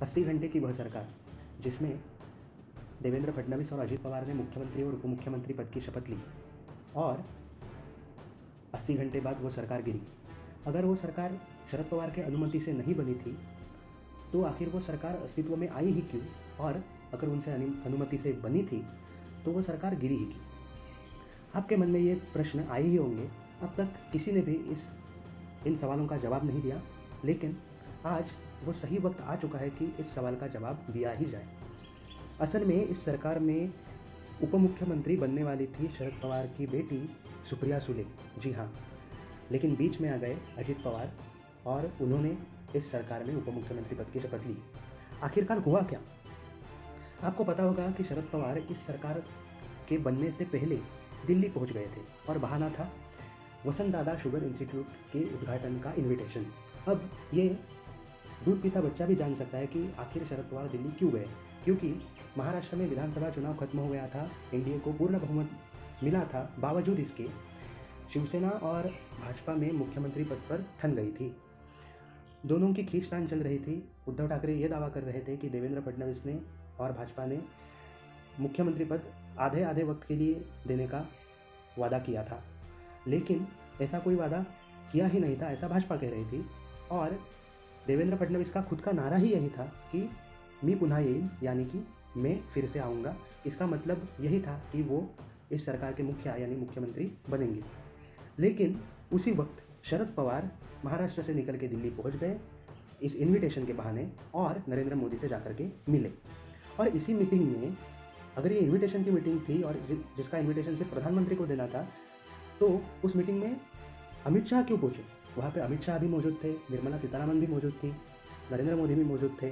80 घंटे की वह सरकार जिसमें देवेंद्र फडणवीस और अजित पवार ने मुख्यमंत्री और उपमुख्यमंत्री पद की शपथ ली और 80 घंटे बाद वो सरकार गिरी। अगर वो सरकार शरद पवार के अनुमति से नहीं बनी थी तो आखिर वो सरकार अस्तित्व में आई ही क्यों, और अगर उनसे अनुमति से बनी थी तो वो सरकार गिरी ही क्यों। आपके मन में ये प्रश्न आए ही होंगे। अब तक किसी ने भी इन सवालों का जवाब नहीं दिया, लेकिन आज वो सही वक्त आ चुका है कि इस सवाल का जवाब दिया ही जाए। असल में इस सरकार में उप मुख्यमंत्री बनने वाली थी शरद पवार की बेटी सुप्रिया सुले, जी हाँ, लेकिन बीच में आ गए अजित पवार और उन्होंने इस सरकार में उप मुख्यमंत्री पद की शपथ ली। आखिरकार हुआ क्या? आपको पता होगा कि शरद पवार इस सरकार के बनने से पहले दिल्ली पहुंच गए थे और बहाना था वसंत दादा शुगर इंस्टीट्यूट के उद्घाटन का इनविटेशन। अब ये दूध पीता बच्चा भी जान सकता है कि आखिर शरद पवार दिल्ली क्यों गए, क्योंकि महाराष्ट्र में विधानसभा चुनाव खत्म हो गया था, एनडीए को पूर्ण बहुमत मिला था। बावजूद इसके शिवसेना और भाजपा में मुख्यमंत्री पद पर ठन गई थी। दोनों की खींचतान चल रही थी। उद्धव ठाकरे ये दावा कर रहे थे कि देवेंद्र फडणवीस ने और भाजपा ने मुख्यमंत्री पद आधे आधे वक्त के लिए देने का वादा किया था, लेकिन ऐसा कोई वादा किया ही नहीं था, ऐसा भाजपा कह रही थी। और देवेंद्र फडणवीस का खुद का नारा ही यही था कि मी पुन्हा येईन, यानी कि मैं फिर से आऊँगा। इसका मतलब यही था कि वो इस सरकार के मुखिया यानी मुख्यमंत्री बनेंगे। लेकिन उसी वक्त शरद पवार महाराष्ट्र से निकल के दिल्ली पहुंच गए इस इनविटेशन के बहाने और नरेंद्र मोदी से जाकर के मिले। और इसी मीटिंग में, अगर ये इनविटेशन की मीटिंग थी और जिसका इनविटेशन सिर्फ प्रधानमंत्री को देना था, तो उस मीटिंग में अमित शाह क्यों पहुंचे? वहाँ पे अमित शाह भी मौजूद थे, निर्मला सीतारमण भी मौजूद थी, नरेंद्र मोदी भी मौजूद थे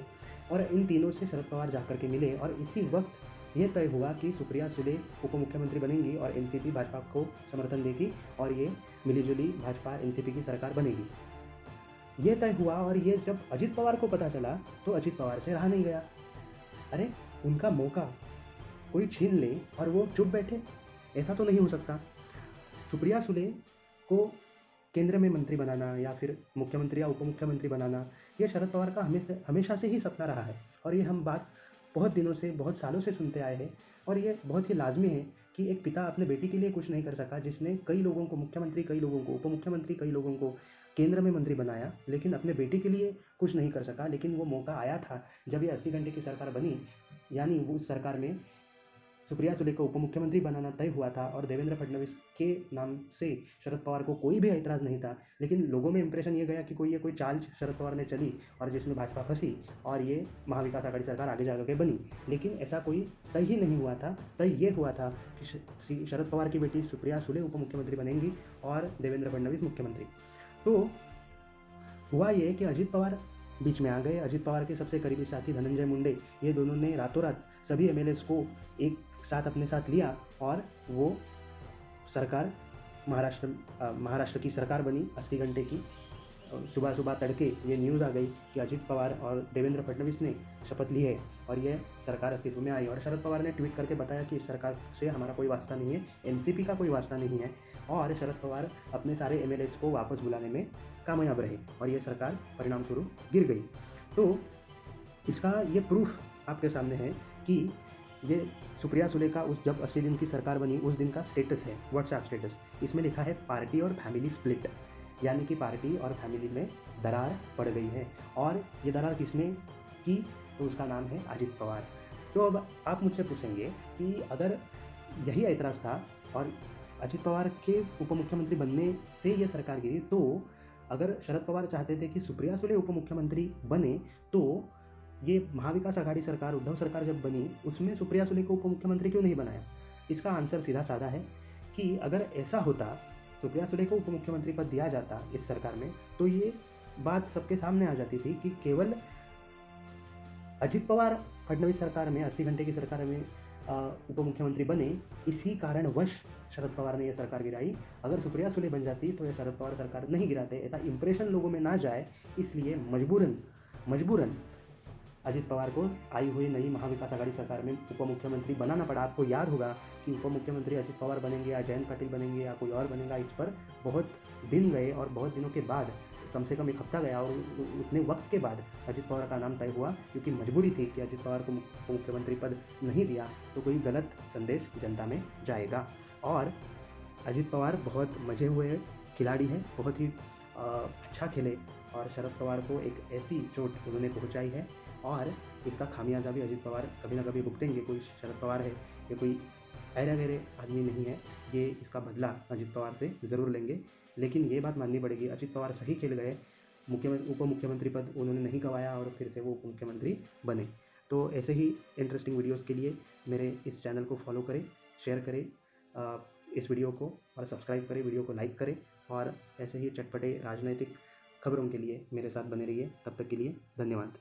और इन तीनों से शरद पवार जाकर के मिले। और इसी वक्त ये तय हुआ कि सुप्रिया सुले उप मुख्यमंत्री बनेंगी और एनसीपी भाजपा को समर्थन देगी और ये मिलीजुली भाजपा एनसीपी की सरकार बनेगी। ये तय हुआ और ये जब अजित पवार को पता चला तो अजित पवार से रहा नहीं गया। अरे, उनका मौका कोई छीन ले और वो चुप बैठे, ऐसा तो नहीं हो सकता। सुप्रिया सुले को केंद्र में मंत्री बनाना या फिर मुख्यमंत्री या उप मुख्यमंत्री बनाना, ये शरद पवार का हमेशा से ही सपना रहा है और ये हम बात बहुत दिनों से, बहुत सालों से सुनते आए हैं। और ये बहुत ही लाजमी है कि एक पिता अपने बेटी के लिए कुछ नहीं कर सका, जिसने कई लोगों को मुख्यमंत्री, कई लोगों को उप मुख्यमंत्री, कई लोगों को केंद्र में मंत्री बनाया, लेकिन अपने बेटी के लिए कुछ नहीं कर सका। लेकिन वो मौका आया था जब ये 80 घंटे की सरकार बनी, यानी उस सरकार में सुप्रिया सुले को उप मुख्यमंत्री बनाना तय हुआ था और देवेंद्र फडणवीस के नाम से शरद पवार को कोई भी ऐतराज़ नहीं था। लेकिन लोगों में इंप्रेशन ये गया कि कोई चाल शरद पवार ने चली और जिसमें भाजपा फंसी और ये महाविकास आघाड़ी सरकार आगे जाकर के बनी। लेकिन ऐसा कोई तय ही नहीं हुआ था। तय ये हुआ था कि शरद पवार की बेटी सुप्रिया सुले उप मुख्यमंत्री बनेंगी और देवेंद्र फडणवीस मुख्यमंत्री। तो हुआ ये कि अजित पवार बीच में आ गए। अजित पवार के सबसे करीबी साथी धनंजय मुंडे, ये दोनों ने रातों रात सभी एमएलएस को एक साथ अपने साथ लिया और वो सरकार महाराष्ट्र की सरकार बनी 80 घंटे की। सुबह सुबह तड़के ये न्यूज़ आ गई कि अजित पवार और देवेंद्र फडणवीस ने शपथ ली है और ये सरकार अस्तित्व में आई। और शरद पवार ने ट्वीट करके बताया कि इस सरकार से हमारा कोई वास्ता नहीं है, एनसीपी का कोई वास्ता नहीं है। और शरद पवार अपने सारे एमएलएस को वापस बुलाने में कामयाब रहे और ये सरकार परिणाम स्वरूप गिर गई। तो इसका ये प्रूफ आपके सामने है कि ये सुप्रिया सुले का उस जब 80 दिन की सरकार बनी उस दिन का स्टेटस है, व्हाट्सएप स्टेटस। इसमें लिखा है पार्टी और फैमिली स्प्लिट, यानी कि पार्टी और फैमिली में दरार पड़ गई है। और ये दरार किसने की? तो उसका नाम है अजित पवार। तो अब आप मुझसे पूछेंगे कि अगर यही ऐतराज़ था और अजित पवार के उप मुख्यमंत्री बनने से ये सरकार गिरी, तो अगर शरद पवार चाहते थे कि सुप्रिया सुले उप मुख्यमंत्री बने, तो ये महाविकास आघाड़ी सरकार, उद्धव सरकार जब बनी, उसमें सुप्रिया सुले को उप मुख्यमंत्री क्यों नहीं बनाया? इसका आंसर सीधा साधा है कि अगर ऐसा होता, सुप्रिया सुले को उप मुख्यमंत्री पद दिया जाता इस सरकार में, तो ये बात सबके सामने आ जाती थी कि केवल अजित पवार फडणवीस सरकार में 80 घंटे की सरकार में उप मुख्यमंत्री बने, इसी कारणवश शरद पवार ने यह सरकार गिराई। अगर सुप्रिया सुले बन जाती तो यह शरद पवार सरकार नहीं गिराते, ऐसा इंप्रेशन लोगों में ना जाए, इसलिए मजबूरन अजित पवार को आई हुई नई महाविकास आघाड़ी सरकार में उप मुख्यमंत्री बनाना पड़ा। आपको याद होगा कि उप मुख्यमंत्री अजित पवार बनेंगे या जयंत पाटिल बनेंगे या कोई और बनेगा, इस पर बहुत दिन गए और बहुत दिनों के बाद कम से कम एक हफ्ता गया और उतने वक्त के बाद अजित पवार का नाम तय हुआ, क्योंकि मजबूरी थी कि अजित पवार को मुख्यमंत्री पद नहीं दिया तो कोई गलत संदेश जनता में जाएगा। और अजित पवार बहुत मजे हुए खिलाड़ी हैं, बहुत ही अच्छा खेले और शरद पवार को एक ऐसी चोट उन्होंने पहुंचाई है और इसका खामियाजा भी अजित पवार कभी ना कभी भुगतेंगे। कोई शरद पवार है, ये कोई ऐरा गैरे आदमी नहीं है, ये इसका बदला अजित पवार से ज़रूर लेंगे। लेकिन ये बात माननी पड़ेगी, अजित पवार सही खेल गए, उप मुख्यमंत्री पद उन्होंने नहीं गंवाया और फिर से वो उप मुख्यमंत्री बने। तो ऐसे ही इंटरेस्टिंग वीडियोज़ के लिए मेरे इस चैनल को फॉलो करें, शेयर करें इस वीडियो को और सब्सक्राइब करें, वीडियो को लाइक करें और ऐसे ही चटपटे राजनीतिक खबरों के लिए मेरे साथ बने रहिए। तब तक के लिए धन्यवाद।